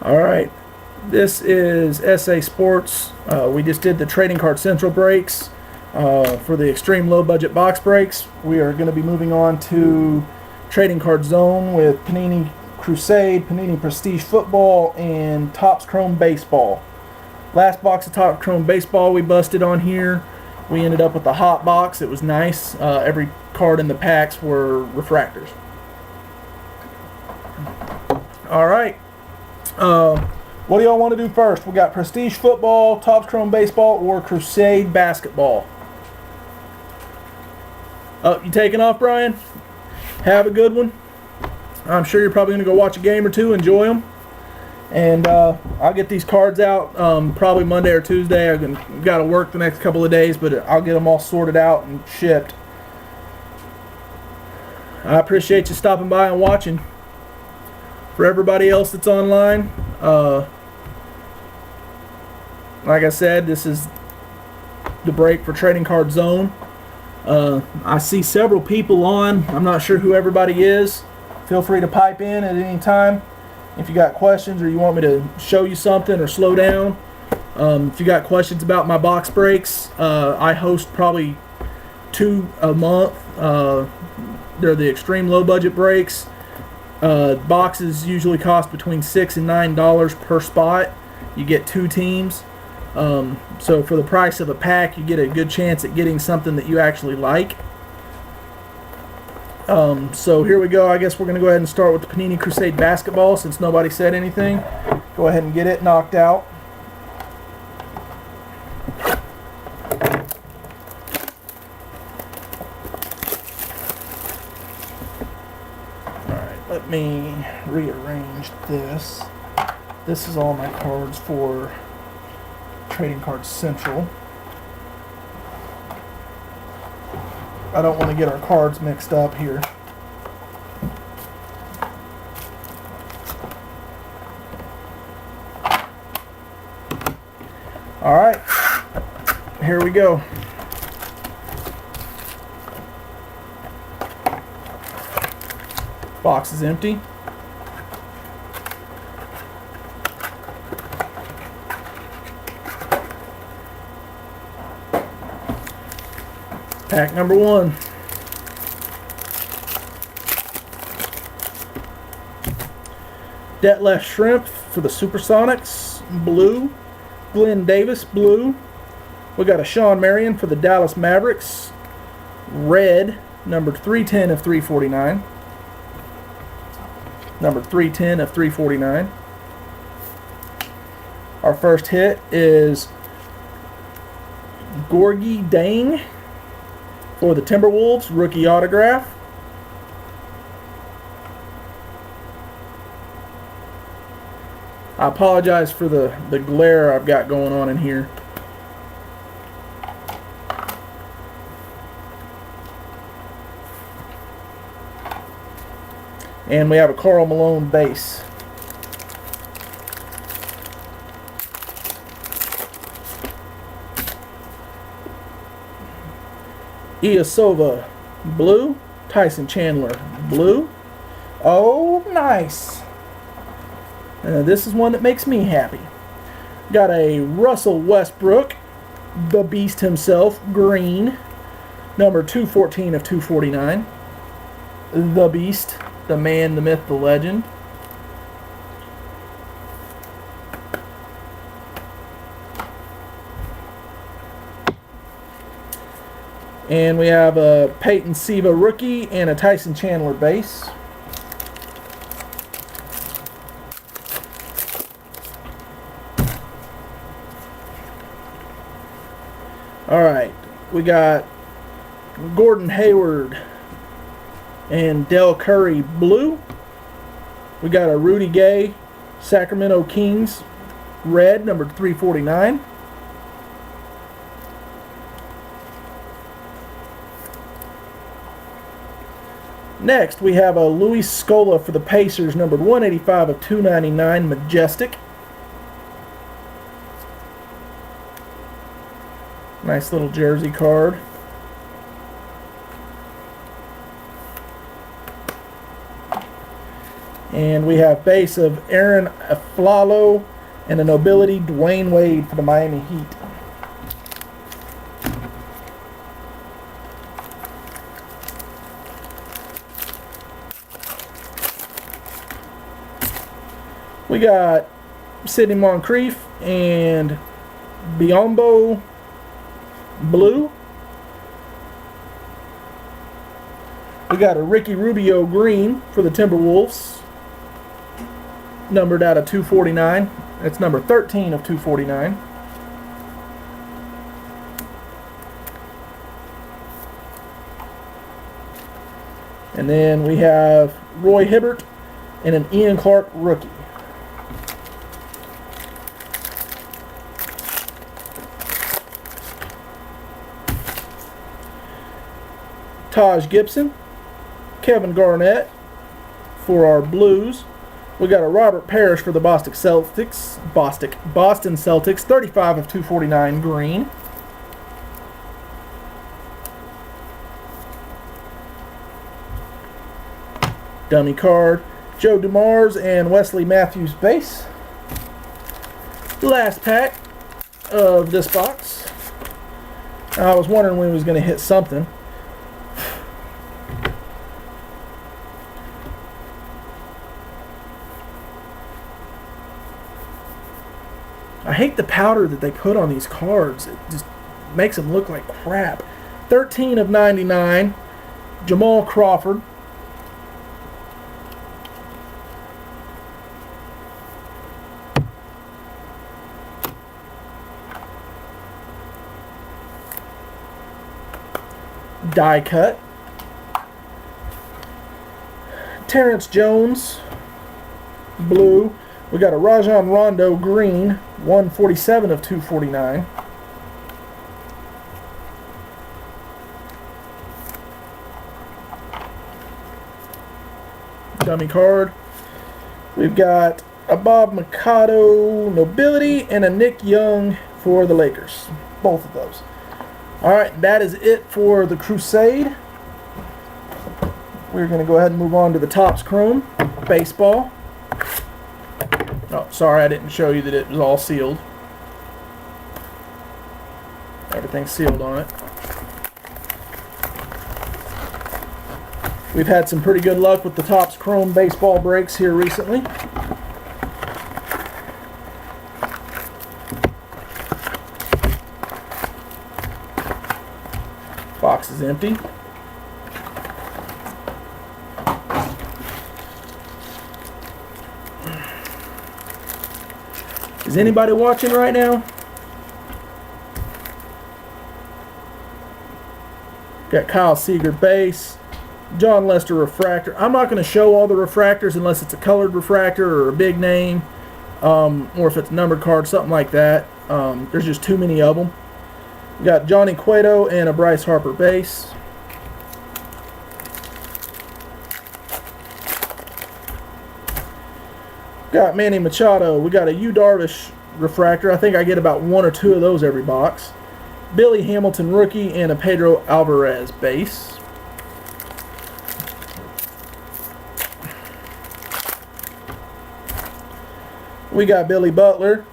All right, this is SA Sports. We just did the Trading Card Central breaks for the extreme low budget box breaks. We are going to be moving on to Trading Card Zone with Panini Crusade, Panini Prestige Football, and Topps Chrome Baseball. Last box of Topps Chrome Baseball we busted on here. We ended up with the hot box. It was nice. Every card in the packs were refractors. All right. What do y'all want to do first? We got Prestige Football, Topps Chrome Baseball, or Crusade Basketball. Oh, you taking off, Brian? Have a good one. I'm sure you're probably going to go watch a game or two, enjoy them. And I'll get these cards out probably Monday or Tuesday. I've got to work the next couple of days, but I'll get them all sorted out and shipped. I appreciate you stopping by and watching. For everybody else that's online, like I said, this is the break for Trading Card Zone. I see several people on. I'm not sure who everybody is. Feel free to pipe in at any time if you got questions or you want me to show you something or slow down. If you got questions about my box breaks, I host probably 2 a month. They're the extreme low budget breaks. Boxes usually cost between $6 and $9 per spot. You get 2 teams. So for the price of a pack, you get a good chance at getting something that you actually like. So here we go. I guess we're going to go ahead and start with the Panini Crusade Basketball since nobody said anything. Go ahead and get it knocked out. Let me rearrange this. This is all my cards for Trading Card Central. I don't want to get our cards mixed up here. All right, here we go. Box is empty. Pack number 1. Detlef Shrimp for the Supersonics, blue. Glenn Davis, blue. We got a Sean Marion for the Dallas Mavericks, red, number 310 of 349. Number 310 of 349. Our first hit is Gorgie Dang for the Timberwolves, rookie autograph. I apologize for the glare I've got going on in here. And we have a Karl Malone base. Iosova, blue. Tyson Chandler, blue. Oh, nice. This is one that makes me happy. Got a Russell Westbrook, the Beast himself, green. Number 214 of 249. The Beast. The man, the myth, the legend. And we have a Peyton Siva rookie and a Tyson Chandler base. Alright, we got Gordon Hayward and Del Curry blue. We got a Rudy Gay Sacramento Kings red, number 349. Next, we have a Luis Scola for the Pacers, numbered 185 of 299, majestic. Nice little jersey card. And we have base of Aaron Aflalo and a nobility Dwayne Wade for the Miami Heat. We got Sidney Moncrief and Biombo Blue. We got a Ricky Rubio green for the Timberwolves, numbered out of 249. That's number 13 of 249. And then we have Roy Hibbert and an Ian Clark rookie. Taj Gibson, Kevin Garnett for our Blues. We got a Robert Parrish for the Boston Celtics, 35 of 249 green. Dummy card, Joe Dumars and Wesley Matthews base. Last pack of this box. I was wondering when we was going to hit something. I hate the powder that they put on these cards. It just makes them look like crap. 13 of 99, Jamal Crawford. Die cut. Terrence Jones, blue. We got a Rajon Rondo green, 147 of 249. Dummy card. We've got a Bob Mikado nobility and a Nick Young for the Lakers. Both of those. Alright, that is it for the Crusade. We're going to go ahead and move on to the Topps Chrome Baseball. Oh, sorry, I didn't show you that it was all sealed. Everything's sealed on it. We've had some pretty good luck with the Topps Chrome baseball breaks here recently. Box is empty. Is anybody watching right now? Got Kyle Seager base, John Lester refractor. I'm not going to show all the refractors unless it's a colored refractor or a big name, or if it's a numbered card, something like that. There's just too many of them. Got Johnny Cueto and a Bryce Harper base. Got Manny Machado. We got a Yu Darvish refractor. I think I get about one or two of those every box. Billy Hamilton rookie and a Pedro Alvarez base. We got Billy Butler.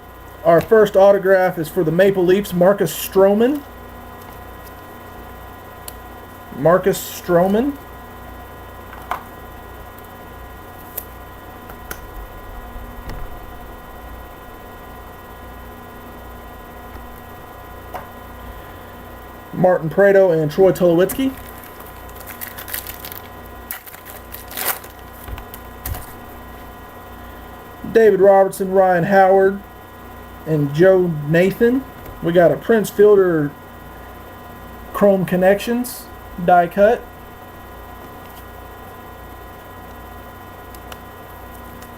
Our first autograph is for the Maple Leafs, Marcus Stroman. Marcus Stroman. Martin Prado and Troy Tulowitzki. David Robertson, Ryan Howard, and Joe Nathan. We got a Prince Fielder Chrome Connections die cut.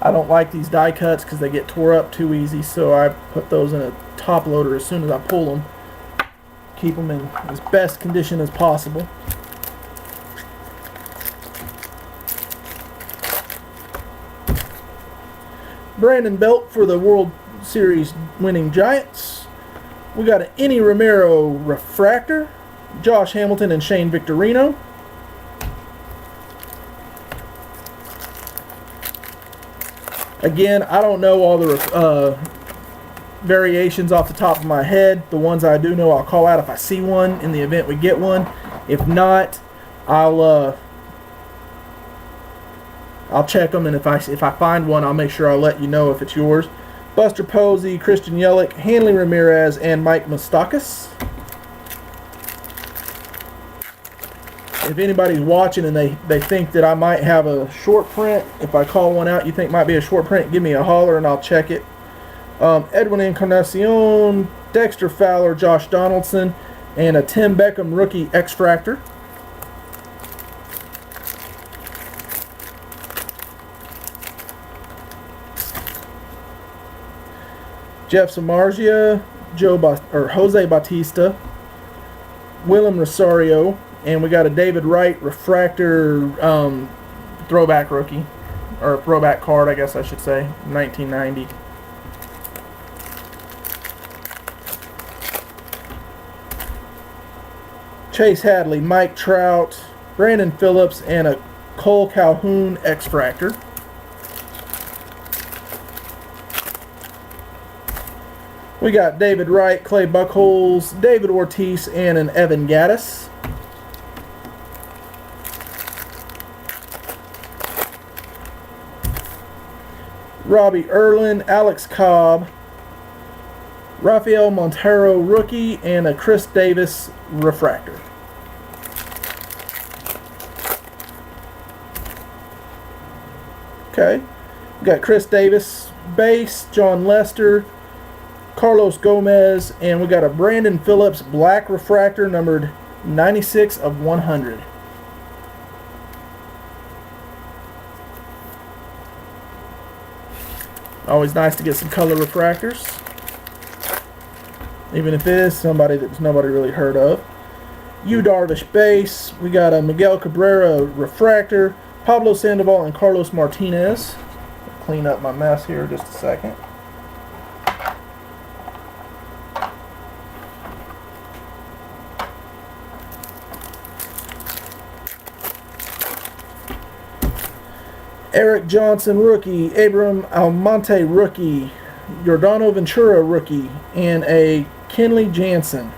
I don't like these die cuts because they get tore up too easy, so I put those in a top loader as soon as I pull them. Keep them in as best condition as possible. Brandon Belt for the World Series winning Giants. We got an Enny Romero refractor, Josh Hamilton and Shane Victorino. Again, I don't know all the variations off the top of my head. The ones I do know, I'll call out if I see one in the event we get one. If not, I'll check them, and if I find one, I'll make sure I'll let you know if it's yours. Buster Posey, Christian Yelich, Hanley Ramirez, and Mike Moustakas. If anybody's watching and they think that I might have a short print, if I call one out you think might be a short print, give me a holler and I'll check it. Edwin Encarnacion, Dexter Fowler, Josh Donaldson, and a Tim Beckham rookie X-Fractor. Jeff Samardzija, Jose Bautista, Willem Rosario, and we got a David Wright refractor throwback rookie, or throwback card, I guess I should say, 1990. Chase Hadley, Mike Trout, Brandon Phillips, and a Cole Calhoun X-Fractor. We got David Wright, Clay Buchholz, David Ortiz, and an Evan Gattis. Robbie Erlin, Alex Cobb, Rafael Montero rookie, and a Chris Davis refractor. Okay, we got Chris Davis base, John Lester, Carlos Gomez, and we got a Brandon Phillips black refractor numbered 96 of 100. Always nice to get some color refractors, even if it is somebody that nobody really heard of. Yu Darvish base. We got a Miguel Cabrera refractor, Pablo Sandoval, and Carlos Martinez. I'll clean up my mess here just a second. Eric Johnson rookie, Abram Almonte rookie, Yordano Ventura rookie, and a Kenley Jansen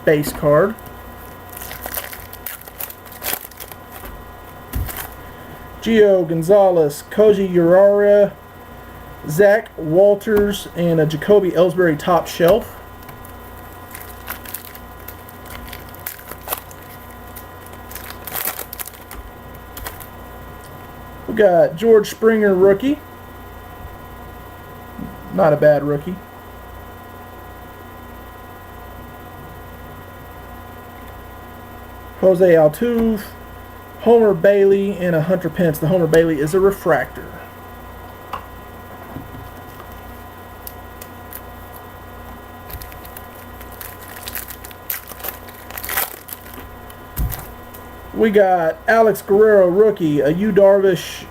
base card. Gio Gonzalez, Koji Urara, Zach Walters, and a Jacoby Ellsbury top shelf. We got George Springer rookie. Not a bad rookie. Jose Altuve, Homer Bailey, and a Hunter Pence. The Homer Bailey is a refractor. We got Alex Guerrero rookie, a Yu Darvish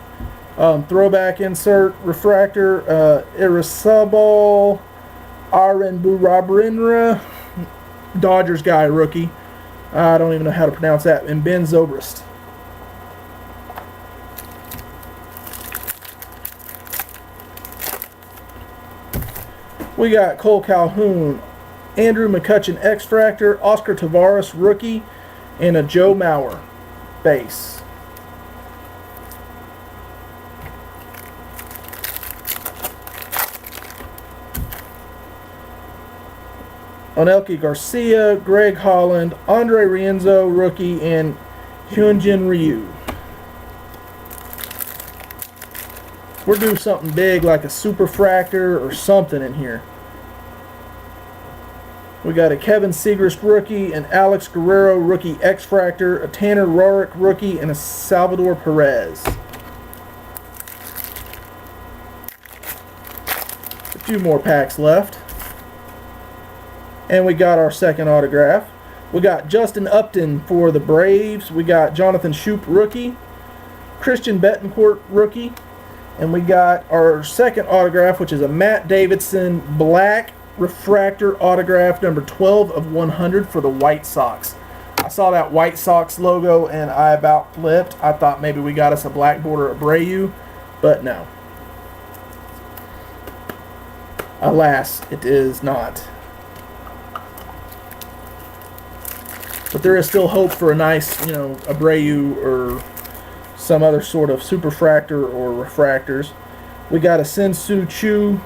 throwback insert refractor, Irisabal Arenburabrindra, Dodgers guy rookie. I don't even know how to pronounce that. And Ben Zobrist. We got Cole Calhoun, Andrew McCutchen X-Fractor, Oscar Tavares rookie, and a Joe Mauer base. Onelki Garcia, Greg Holland, Andre Rienzo rookie, and Hyunjin Ryu. We're doing something big like a superfractor or something in here. We got a Kevin Segrist rookie, an Alex Guerrero rookie X-Fractor, a Tanner Roark rookie, and a Salvador Perez. A few more packs left. And we got our second autograph. We got Justin Upton for the Braves. We got Jonathan Schoop rookie, Christian Betancourt rookie, and we got our second autograph, which is a Matt Davidson black refractor autograph number 12 of 100 for the White Sox. I saw that White Sox logo and I about flipped. I thought maybe we got us a black border Abreu. But no. Alas, it is not. But there is still hope for a nice, Abreu or some other sort of superfractor or refractors. We got a Sensu Chu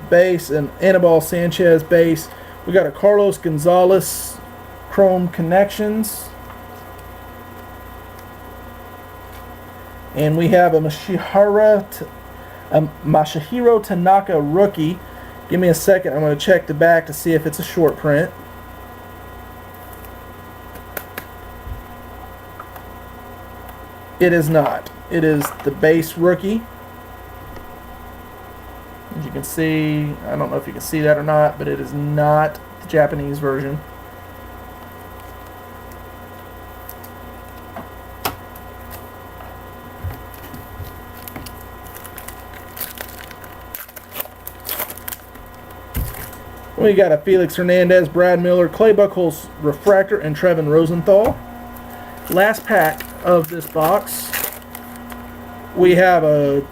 base, an Anibal Sanchez base. We got a Carlos Gonzalez Chrome Connections. And we have a Masahiro Tanaka rookie. Give me a second. I'm going to check the back to see if it's a short print. It is not. It is the base rookie. As you can see, I don't know if you can see that or not, but it is not the Japanese version. We got a Felix Hernandez, Brad Miller, Clay Buchholz refractor, and Trevin Rosenthal. Last pack of this box, we have a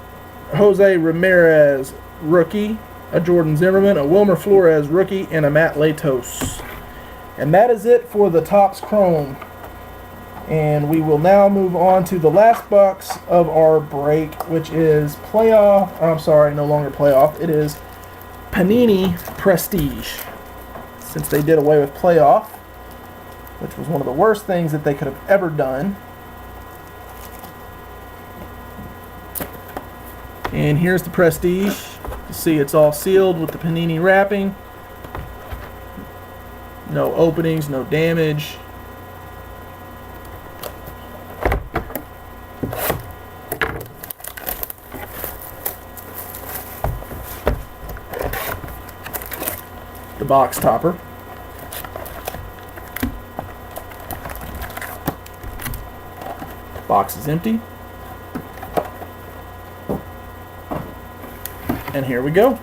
Jose Ramirez rookie, a Jordan Zimmerman, a Wilmer Flores rookie, and a Matt Latos. And that is it for the Topps Chrome. And we will now move on to the last box of our break, which is no longer playoff. It is Panini Prestige. Since they did away with playoff, which was one of the worst things that they could have ever done. And here's the Prestige. You see it's all sealed with the Panini wrapping. No openings, no damage. The box topper. Box is empty. And here we go.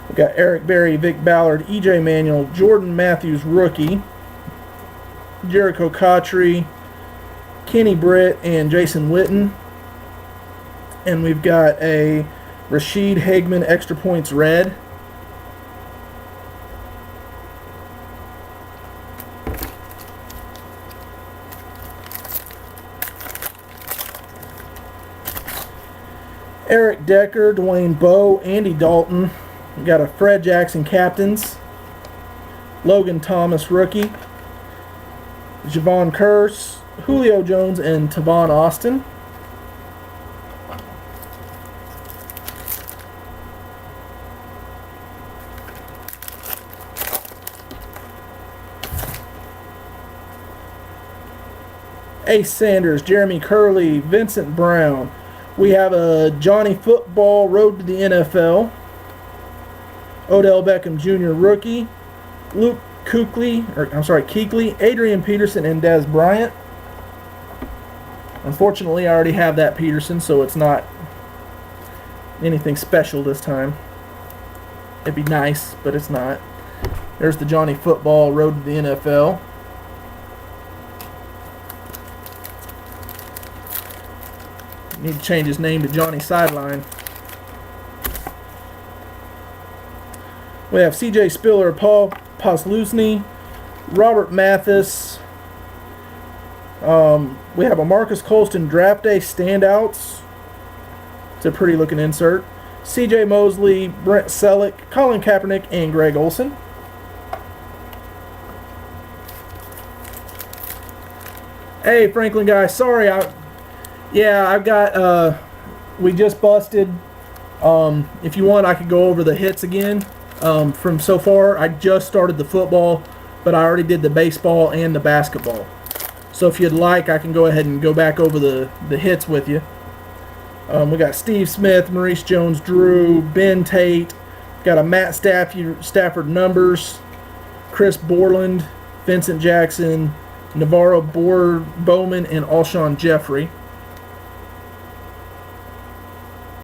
We got Eric Berry, Vic Ballard, EJ Manuel, Jordan Matthews rookie, Jericho Cotry, Kenny Britt, and Jason Witten. And we've got a Rashid Hagman extra points red. Eric Decker, Dwayne Bowe, Andy Dalton. We got a Fred Jackson captains. Logan Thomas rookie. Javon Curse, Julio Jones, and Tavon Austin. Ace Sanders, Jeremy Curley, Vincent Brown. We have a Johnny Football Road to the NFL. Odell Beckham Jr. rookie. Luke Kuechly, Adrian Peterson, and Dez Bryant. Unfortunately, I already have that Peterson, so it's not anything special this time. It'd be nice, but it's not. There's the Johnny Football Road to the NFL. Need to change his name to Johnny Sideline. We have C.J. Spiller, Paul Posluszny, Robert Mathis. We have a Marcus Colston Draft Day Standouts. It's a pretty looking insert. C.J. Mosley, Brent Selleck, Colin Kaepernick, and Greg Olson. Hey, Franklin guy, sorry, I've got, we just busted. If you want, I could go over the hits again. From so far, I just started the football, but I already did the baseball and the basketball. So if you'd like, I can go ahead and go back over the hits with you. We got Steve Smith, Maurice Jones-Drew, Ben Tate. Got a Matt Stafford numbers, Chris Borland, Vincent Jackson, Navarro Bowman, and Alshon Jeffrey.